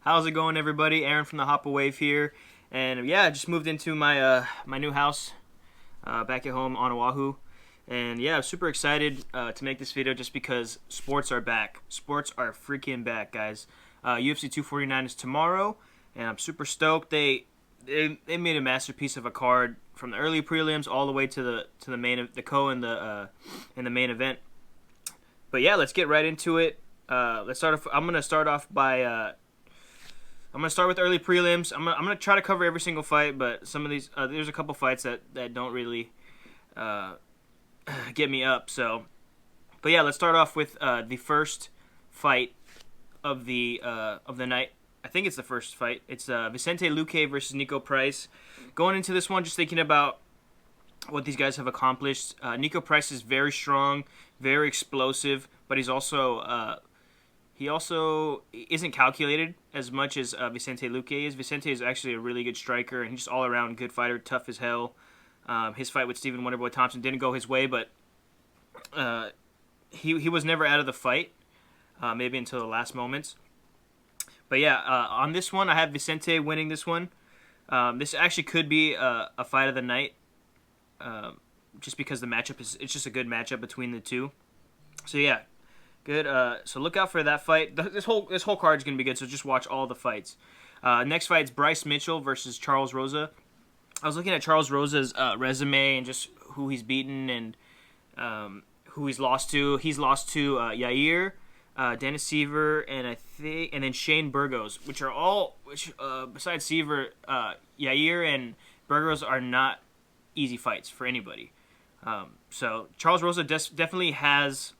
How's it going, everybody? Aaron from the Hapa Wave here, and yeah, I just moved into my new house back at home on Oahu, and yeah, I'm super excited to make this video just because sports are back. Sports are freaking back, guys. UFC 249 is tomorrow, and I'm super stoked. They made a masterpiece of a card from the early prelims all the way to the main the co and the main event. But yeah, let's get right into it. Let's start off. I'm gonna start off by. I'm gonna start with early prelims. I'm gonna try to cover every single fight, but some of these there's a couple fights that don't really get me up. So, but yeah, let's start off with the first fight of the night. I think it's the first fight. It's Vicente Luque versus Nico Price. Going into this one, just thinking about what these guys have accomplished. Nico Price is very strong, very explosive, but he also isn't calculated as much as Vicente Luque is. Vicente is actually a really good striker, and he's just all-around good fighter, tough as hell. His fight with Stephen Wonderboy Thompson didn't go his way, but he was never out of the fight, maybe until the last moments. But yeah, on this one, I have Vicente winning this one. This actually could be a fight of the night, just because the matchup it's just a good matchup between the two. So yeah. Good. So look out for that fight. This whole card is gonna be good. So just watch all the fights. Next fight is Bryce Mitchell versus Charles Rosa. I was looking at Charles Rosa's resume and just who he's beaten and who he's lost to. He's lost to Yair, Dennis Seaver, and then Shane Burgos, which besides Seaver, Yair and Burgos are not easy fights for anybody. So Charles Rosa definitely has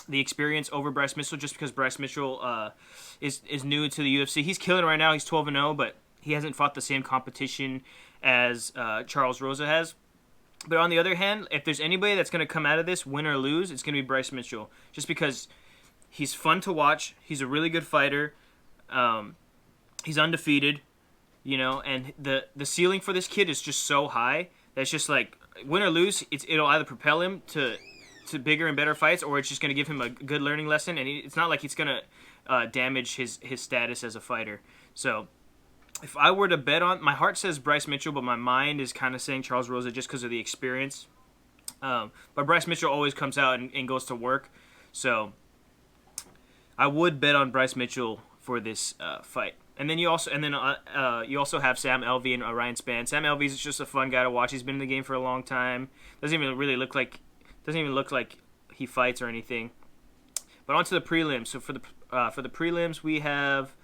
the experience over Bryce Mitchell, just because Bryce Mitchell is new to the UFC. He's killing it right now. He's 12-0, but he hasn't fought the same competition as Charles Rosa has. But on the other hand, if there's anybody that's going to come out of this, win or lose, it's going to be Bryce Mitchell, just because he's fun to watch. He's a really good fighter. He's undefeated, and the ceiling for this kid is just so high that it's just like, win or lose, it'll either propel him to bigger and better fights, or it's just going to give him a good learning lesson, and it's not like it's going to damage his status as a fighter. So if I were to bet on, my heart says Bryce Mitchell, but my mind is kind of saying Charles Rosa just because of the experience. But Bryce Mitchell always comes out and goes to work, so I would bet on Bryce Mitchell for this fight. And then you also have Sam Alvey and Ryan Spann. Sam Alvey is just a fun guy to watch. He's been in the game for a long time. Doesn't even look like he fights or anything. But on to the prelims. So for the prelims, we have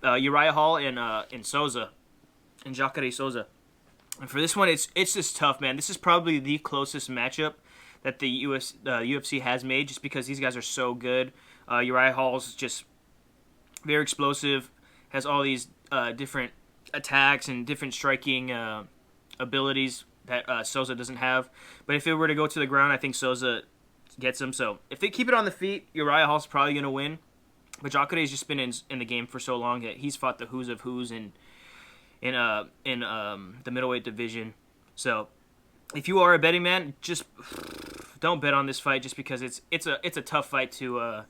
Uriah Hall and Souza, and Jacare Souza. And for this one, it's just tough, man. This is probably the closest matchup that the UFC has made, just because these guys are so good. Uriah Hall's just very explosive, has all these different attacks and different striking abilities that Souza doesn't have. But if it were to go to the ground, I think Souza gets him. So if they keep it on the feet, Uriah Hall's probably going to win. But Jacare's just been in the game for so long that he's fought the who's of who's in the middleweight division. So if you are a betting man, just don't bet on this fight, just because it's a tough fight to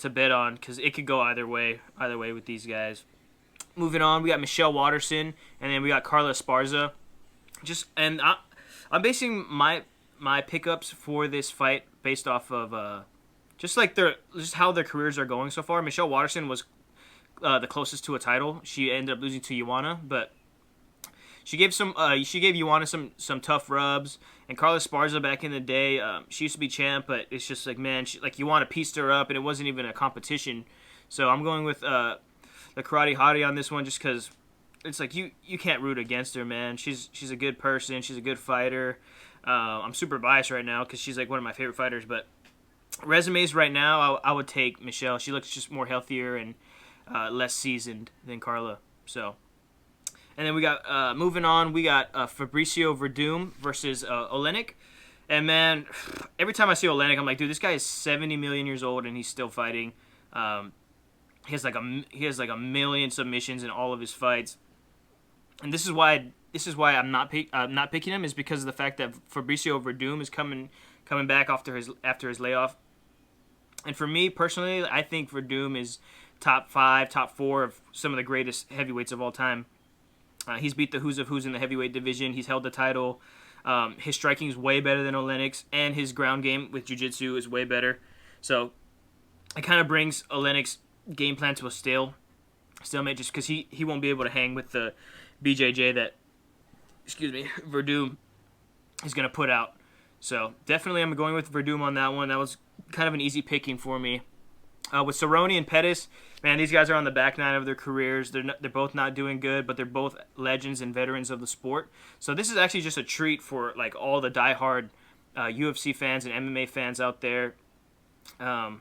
bet on, because it could go either way with these guys. Moving on, we got Michelle Waterson, and then we got Carla Esparza. I'm basing my pickups for this fight based off of just how their careers are going so far. Michelle Waterson was the closest to a title. She ended up losing to Ioana, but she gave Ioana some tough rubs. And Carla Esparza, back in the day, she used to be champ, but it's just like, man, Ioana pieced her up, and it wasn't even a competition. So I'm going with the Karate Hottie on this one, just because it's like you can't root against her, man. She's a good person. She's a good fighter. I'm super biased right now because she's like one of my favorite fighters. But resumes right now, I would take Michelle. She looks just more healthier and less seasoned than Carla. So, and then we got moving on. We got Fabricio Verdum versus Olenek. And man, every time I see Olenek, I'm like, dude, this guy is 70 million years old and he's still fighting. He has like a million submissions in all of his fights. And this is why I'm not picking him, is because of the fact that Fabricio Verdum is coming back after his layoff. And for me personally, I think Verdum is top 5, top 4 of some of the greatest heavyweights of all time. He's beat the who's of who's in the heavyweight division. He's held the title. His striking is way better than Oleinik's, and his ground game with jiu-jitsu is way better. So it kind of brings Oleinik's game plan to a stalemate just because he won't be able to hang with the BJJ that, Verdum is going to put out. So definitely I'm going with Verdum on that one. That was kind of an easy picking for me. With Cerrone and Pettis, man, these guys are on the back nine of their careers. They're both not doing good, but they're both legends and veterans of the sport. So this is actually just a treat for like all the diehard UFC fans and MMA fans out there. Man,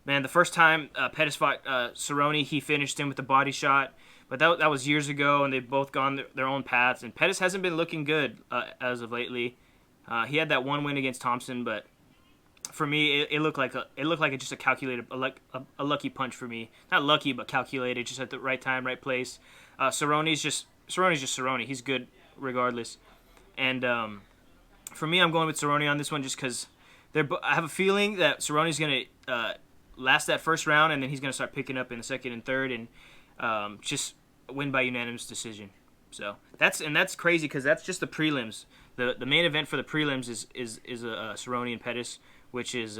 the first time Pettis fought Cerrone, he finished him with a body shot. But that was years ago, and they've both gone their own paths. And Pettis hasn't been looking good as of lately. He had that one win against Thompson, but for me, it looked like just a calculated, a lucky punch for me. Not lucky, but calculated, just at the right time, right place. Cerrone's just Cerrone. He's good regardless. And for me, I'm going with Cerrone on this one just because I have a feeling that Cerrone's going to last that first round, and then he's going to start picking up in the second and third, and just win by unanimous decision. So that's crazy because that's just the prelims. The main event for the prelims is Cerrone and Pettis, which is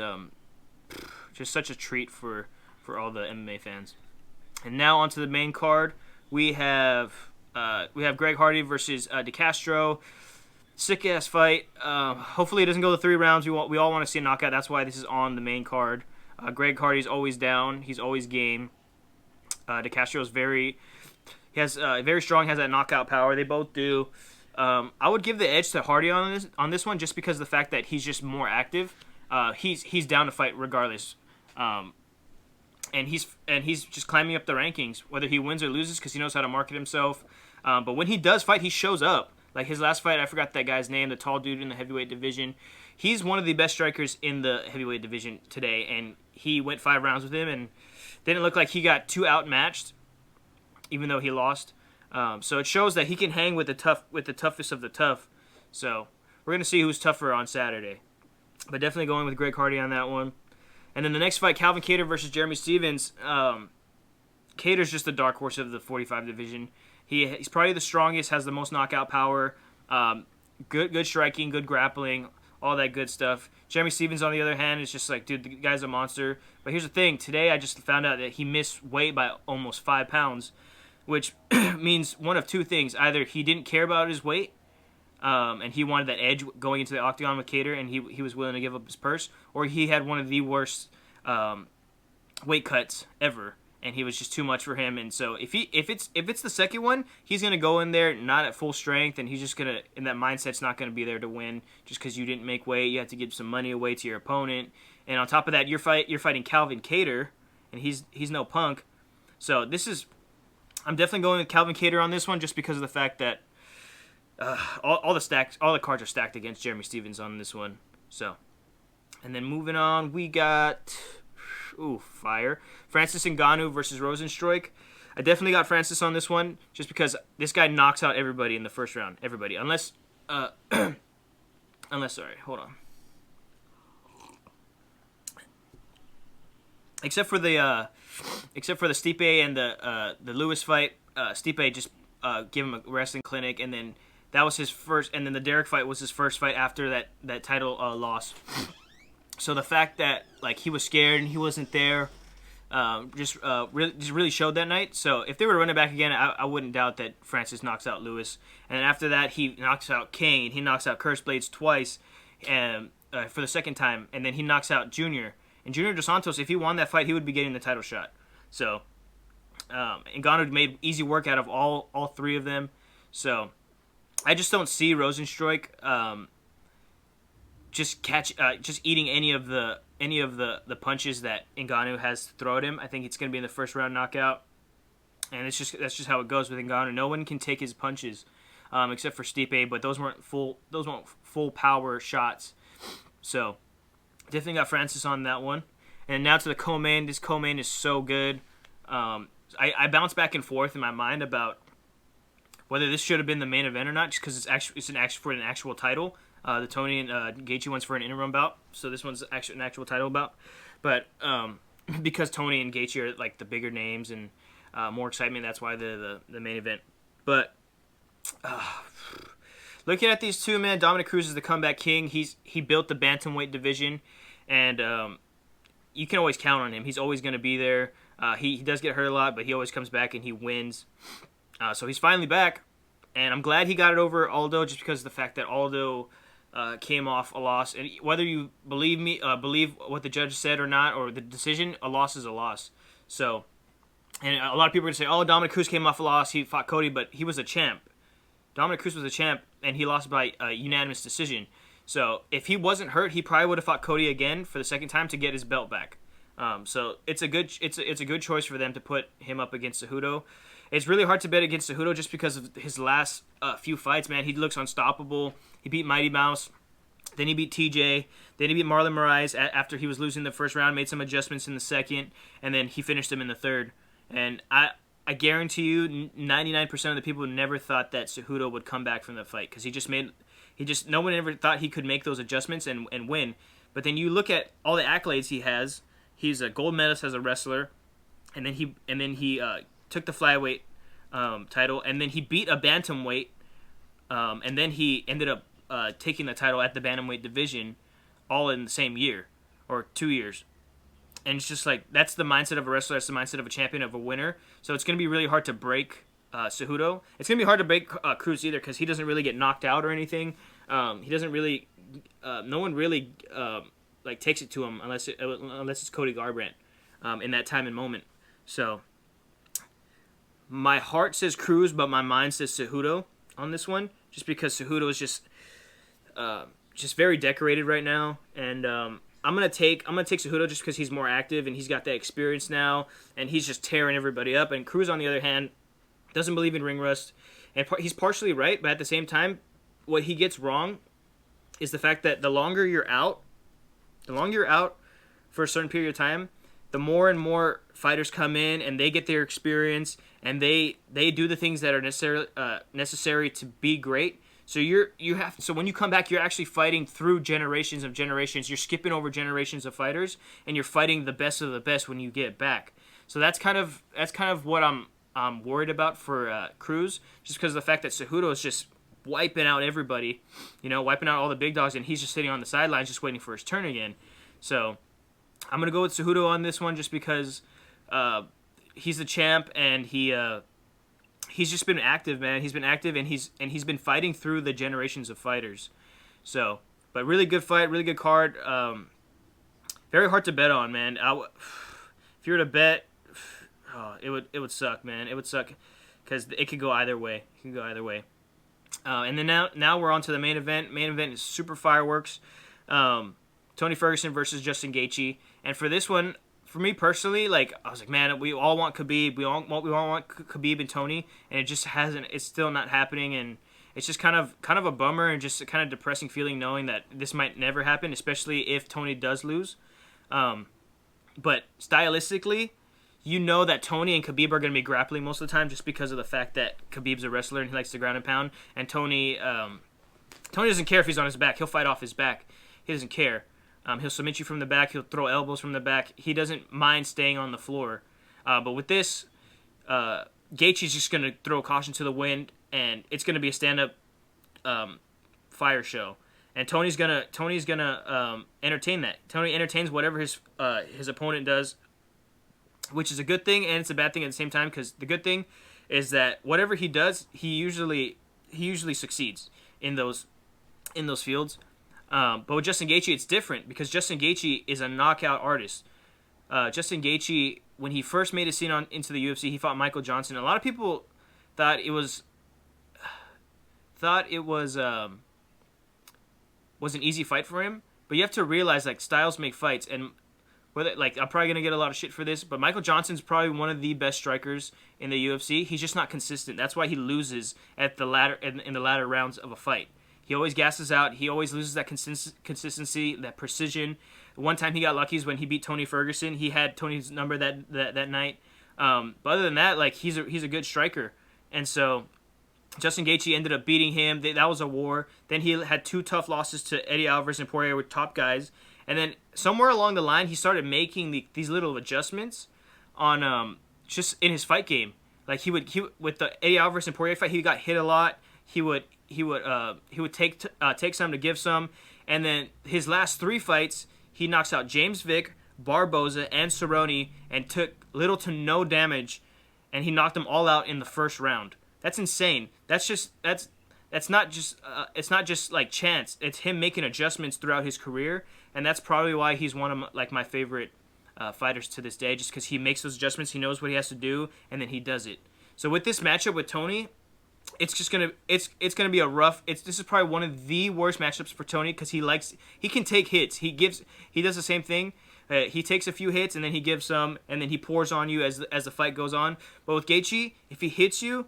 just such a treat for all the MMA fans. And now onto the main card, we have Greg Hardy versus DeCastro. Sick ass fight. Hopefully it doesn't go to 3 rounds. We all want to see a knockout. That's why this is on the main card. Greg Hardy's always down. He's always game. DeCastro is very strong. Has that knockout power. They both do. I would give the edge to Hardy on this one just because of the fact that he's just more active. He's down to fight regardless, and he's just climbing up the rankings, whether he wins or loses, because he knows how to market himself. But when he does fight, he shows up. Like his last fight, I forgot that guy's name, the tall dude in the heavyweight division. He's one of the best strikers in the heavyweight division today, and he went 5 rounds with him, and didn't look like he got too outmatched, even though he lost. So it shows that he can hang with the toughest of the tough. So we're gonna see who's tougher on Saturday. But definitely going with Greg Hardy on that one. And then the next fight, Calvin Kattar versus Jeremy Stephens. Kattar's just the dark horse of the 45 division. He's probably the strongest, has the most knockout power, good striking, good grappling, all that good stuff. Jeremy Stephens, on the other hand, is just like, dude, the guy's a monster. But here's the thing. Today I just found out that he missed weight by almost 5 pounds, which means one of 2 things. Either he didn't care about his weight, and he wanted that edge going into the octagon with Kattar, and he was willing to give up his purse, or he had one of the worst weight cuts ever, and he was just too much for him. And so if it's the second one, he's gonna go in there not at full strength, and he's just gonna, and that mindset's not gonna be there to win just because you didn't make weight. You have to give some money away to your opponent, and on top of that, you're fighting Calvin Kattar, and he's no punk. So I'm definitely going with Calvin Kattar on this one just because of the fact that all the cards are stacked against Jeremy Stephens on this one. So, and then moving on, we got fire. Francis Ngannou versus Rozenstruik. I definitely got Francis on this one just because this guy knocks out everybody in the first round. Everybody, unless sorry, hold on. Except for the Stipe and the Lewis fight, Stipe just gave him a wrestling clinic, and then that was his first, and then the Derek fight was his first fight after that title loss. So the fact that like he was scared and he wasn't there, really showed that night. So if they were to run it back again, I wouldn't doubt that Francis knocks out Lewis. And then after that, he knocks out Kane. He knocks out Curtis Blades twice, and for the second time, and then he knocks out Junior. And Junior Dos Santos, if he won that fight, he would be getting the title shot. So Ngannou made easy work out of all 3 of them. So I just don't see Rozenstruik just eating any of the punches that Ngannou has to throw at him. I think it's going to be in the first round knockout, and that's just how it goes with Ngannou. No one can take his punches except for Stipe, but those weren't full power shots. So definitely got Francis on that one. And now to the co-main. This co-main is so good. I bounce back and forth in my mind about whether this should have been the main event or not, just because it's an actual title. The Tony and Gaethje one's for an interim bout, so this one's an actual title bout. But because Tony and Gaethje are like the bigger names and more excitement, that's why the main event. But looking at these two, man, Dominic Cruz is the comeback king. He built the bantamweight division, and you can always count on him. He's always going to be there. He does get hurt a lot, but he always comes back and he wins. So he's finally back, and I'm glad he got it over Aldo, just because of the fact that Aldo came off a loss. And whether you believe what the judge said or not, or the decision, a loss is a loss. So, and a lot of people are going to say, oh, Dominic Cruz came off a loss. He fought Cody, but he was a champ. Dominic Cruz was a champ, and he lost by a unanimous decision. So if he wasn't hurt, he probably would have fought Cody again for the second time to get his belt back. So it's a good choice for them to put him up against Cejudo. It's really hard to bet against Cejudo just because of his last few fights, man. He looks unstoppable. He beat Mighty Mouse, then he beat TJ, then he beat Marlon Moraes after he was losing the first round, made some adjustments in the second, and then he finished him in the third. And I guarantee you 99% of the people never thought that Cejudo would come back from the fight, because no one ever thought he could make those adjustments and win. But then you look at all the accolades he has. He's a gold medalist as a wrestler, and then he took the flyweight title, and then he beat a bantamweight, and then he ended up taking the title at the bantamweight division, all in the same year or 2 years. And it's just like, that's the mindset of a wrestler. That's the mindset of a champion, of a winner. So it's going to be really hard to break Cejudo. It's going to be hard to break Cruz either, because he doesn't really get knocked out or anything. He doesn't really. No one really takes it to him unless it's Cody Garbrandt in that time and moment. So my heart says Cruz, but my mind says Cejudo on this one, just because Cejudo is just very decorated right now, and I'm gonna take Cejudo just because he's more active and he's got that experience now, and he's just tearing everybody up. And Cruz, on the other hand, doesn't believe in ring rust, and he's partially right, but at the same time, what he gets wrong is the fact that the longer you're out for a certain period of time, the more and more fighters come in and they get their experience and they do the things that are necessary to be great. So so when you come back, you're actually fighting through generations of generations. You're skipping over generations of fighters, and you're fighting the best of the best when you get back. So that's kind of what I'm worried about for Cruz, just because of the fact that Cejudo is just wiping out everybody, wiping out all the big dogs, and he's just sitting on the sidelines just waiting for his turn again. So I'm gonna go with Cejudo on this one, just because he's the champ, and he's just been active, man. He's been active, and he's been fighting through the generations of fighters. So, but really good fight, really good card. Very hard to bet on, man. If you were to bet, it would suck, man. It would suck, because it could go either way. And then now we're on to the main event. Main event is super fireworks. Tony Ferguson versus Justin Gaethje. And for this one, for me personally, I was like, man, we all want Khabib. We all want Khabib and Tony, and it just hasn't. It's still not happening, and it's just kind of a bummer, and just a kind of depressing feeling knowing that this might never happen, especially if Tony does lose. But stylistically, you know that Tony and Khabib are going to be grappling most of the time, just because of the fact that Khabib's a wrestler and he likes to ground and pound, and Tony doesn't care if he's on his back. He'll fight off his back. He doesn't care. He'll submit you from the back. He'll throw elbows from the back. He doesn't mind staying on the floor. But with this, Gaethje's just going to throw caution to the wind, and it's going to be a stand-up fire show. And Tony's gonna entertain that. Tony entertains whatever his opponent does, which is a good thing and it's a bad thing at the same time, because the good thing is that whatever he does, he usually succeeds in those fields. But with Justin Gaethje, it's different, because Justin Gaethje is a knockout artist. Justin Gaethje, when he first made his scene into the UFC, he fought Michael Johnson. A lot of people thought it was an easy fight for him, but you have to realize, styles make fights, and whether I'm probably gonna get a lot of shit for this, but Michael Johnson's probably one of the best strikers in the UFC. He's just not consistent. That's why he loses at the latter in the latter rounds of a fight. He always gasses out. He always loses that consistency, that precision. One time he got lucky is when he beat Tony Ferguson. He had Tony's number that night. But other than that, he's a good striker, and so Justin Gaethje ended up beating him. That was a war. Then he had two tough losses to Eddie Alvarez and Poirier, with top guys. And then somewhere along the line, he started making these little adjustments on just in his fight game. Like he would with the Eddie Alvarez and Poirier fight, he got hit a lot. He would take some to give some, and then his last 3 fights, he knocks out James Vick, Barboza, and Cerrone, and took little to no damage, and he knocked them all out in the first round. That's insane. It's not just like chance. It's him making adjustments throughout his career, and that's probably why he's one of my favorite fighters to this day. Just because he makes those adjustments, he knows what he has to do, and then he does it. So with this matchup with Tony, it's gonna be a rough. This is probably one of the worst matchups for Tony because he can take hits. He does the same thing. He takes a few hits and then he gives some, and then he pours on you as the fight goes on. But with Gaethje, if he hits you,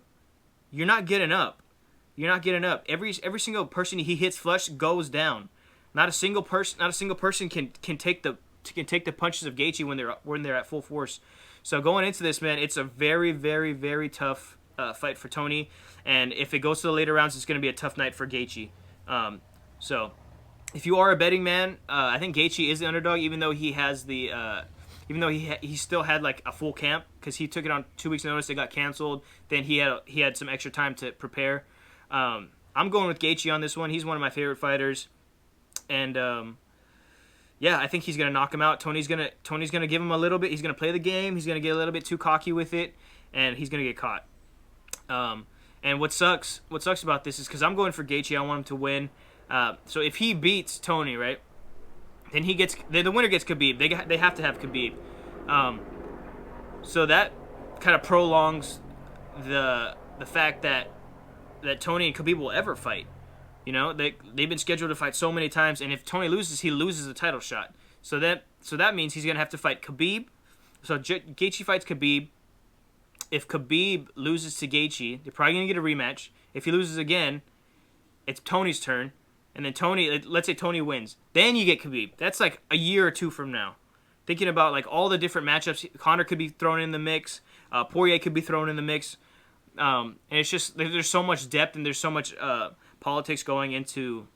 you're not getting up. You're not getting up. Every single person he hits flush goes down. Not a single person can take the punches of Gaethje when they're at full force. So going into this, man, it's a very, very, very tough fight for Tony. And if it goes to the later rounds, it's going to be a tough night for Gaethje. So if you are a betting man, I think Gaethje is the underdog, even though he has he still had like a full camp because he took it on 2 weeks' notice. It got canceled. Then he had some extra time to prepare. I'm going with Gaethje on this one. He's one of my favorite fighters, and yeah, I think he's gonna knock him out. Tony's gonna give him a little bit. He's gonna play the game. He's gonna get a little bit too cocky with it, and he's gonna get caught. And what sucks about this is because I'm going for Gaethje. I want him to win. So if he beats Tony, right, then the winner gets Khabib. They have to have Khabib. So that kind of prolongs the fact that Tony and Khabib will ever fight. You know, they've been scheduled to fight so many times, and if Tony loses, he loses the title shot. So that means he's gonna have to fight Khabib. So Gaethje fights Khabib. If Khabib loses to Gaethje, they're probably gonna get a rematch. If he loses again, it's Tony's turn, and then let's say Tony wins, then you get Khabib. That's like a year or 2 from now. Thinking about like all the different matchups, Conor could be thrown in the mix, Poirier could be thrown in the mix, and it's just there's so much depth and there's so much politics going into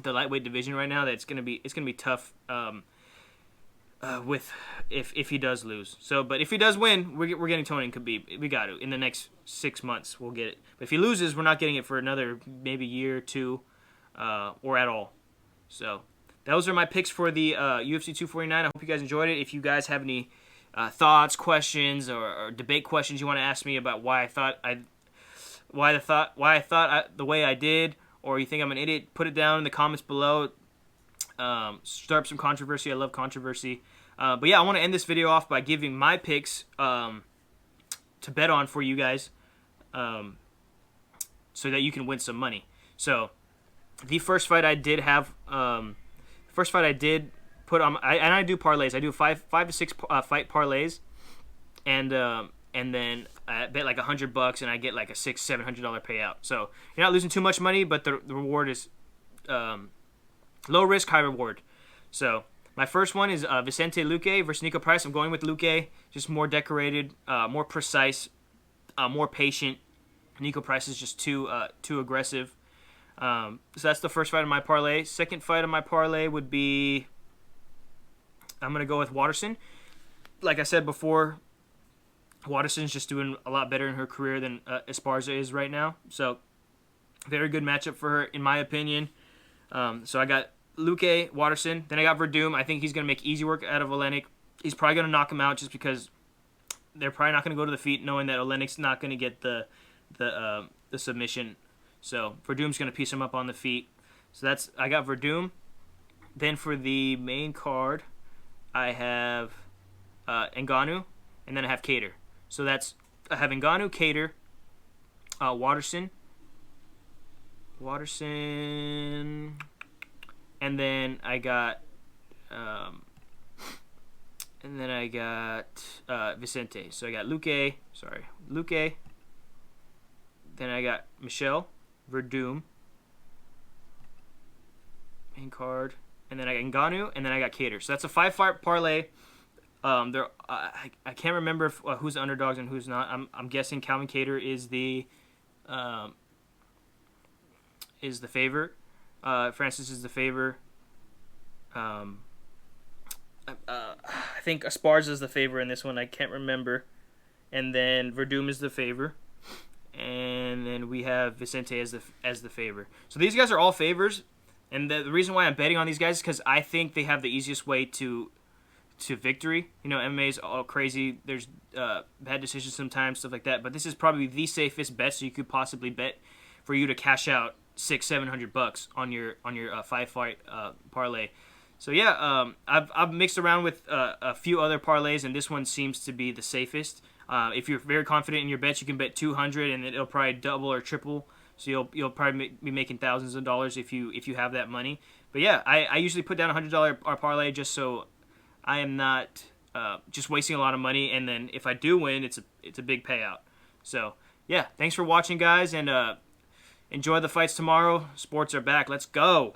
the lightweight division right now that it's gonna be tough. With if he does lose. So, but if he does win, we're getting Tony and Khabib. We got to in the next 6 months. We'll get it. But if he loses, we're not getting it for another maybe year or 2, or at all. So those are my picks for the UFC 249. I hope you guys enjoyed it. If you guys have any thoughts, questions, or debate questions you want to ask me about why I thought the way I did, or you think I'm an idiot, put it down in the comments below. Start some controversy. I love controversy. But yeah, I want to end this video off by giving my picks to bet on for you guys, so that you can win some money. So the first fight I did have, put on, I do parlays. I do 5 to 6 fight parlays, and then I bet like $100 and I get like a $600-700 payout. So you're not losing too much money, but the reward is low risk, high reward. So my first one is Vicente Luque versus Nico Price. I'm going with Luque, just more decorated, more precise, more patient. Nico Price is just too aggressive. So that's the first fight of my parlay. Second fight of my parlay would be, I'm going to go with Waterson. Like I said before, Waterson's just doing a lot better in her career than Esparza is right now. So very good matchup for her, in my opinion. So I got Luque, Waterson. Then I got Verdum. I think he's going to make easy work out of Olenek. He's probably going to knock him out just because they're probably not going to go to the feet, knowing that Olenek's not going to get the submission. So Verdum's going to piece him up on the feet. So I got Verdum. Then for the main card, I have Ngannou, and then I have Kattar. So I have Ngannou, Kattar, Waterson, and then I got Vicente. So I got Luque. Then I got Michelle, Verdum, main card, and then I got Ngannou, and then I got Kattar. So that's a 5-fight parlay. I can't remember who's the underdogs and who's not. I'm guessing Calvin Kattar is the favorite. Francis is the favor. I think Esparza is the favor in this one. I can't remember. And then Verdum is the favor. And then we have Vicente as the favor. So these guys are all favors. And the reason why I'm betting on these guys is because I think they have the easiest way to victory. You know, MMA is all crazy. There's bad decisions sometimes, stuff like that. But this is probably the safest bet so you could possibly bet for you to cash out $600-700 on your 5-fight parlay. So yeah, I've mixed around with a few other parlays, and this one seems to be the safest. If you're very confident in your bets, you can bet 200, and it'll probably double or triple. So you'll probably be making thousands of dollars if you have that money. But yeah, I usually put down $100 parlay just so I am not just wasting a lot of money, and then if I do win, it's a big payout. So yeah, thanks for watching, guys, and enjoy the fights tomorrow. Sports are back. Let's go.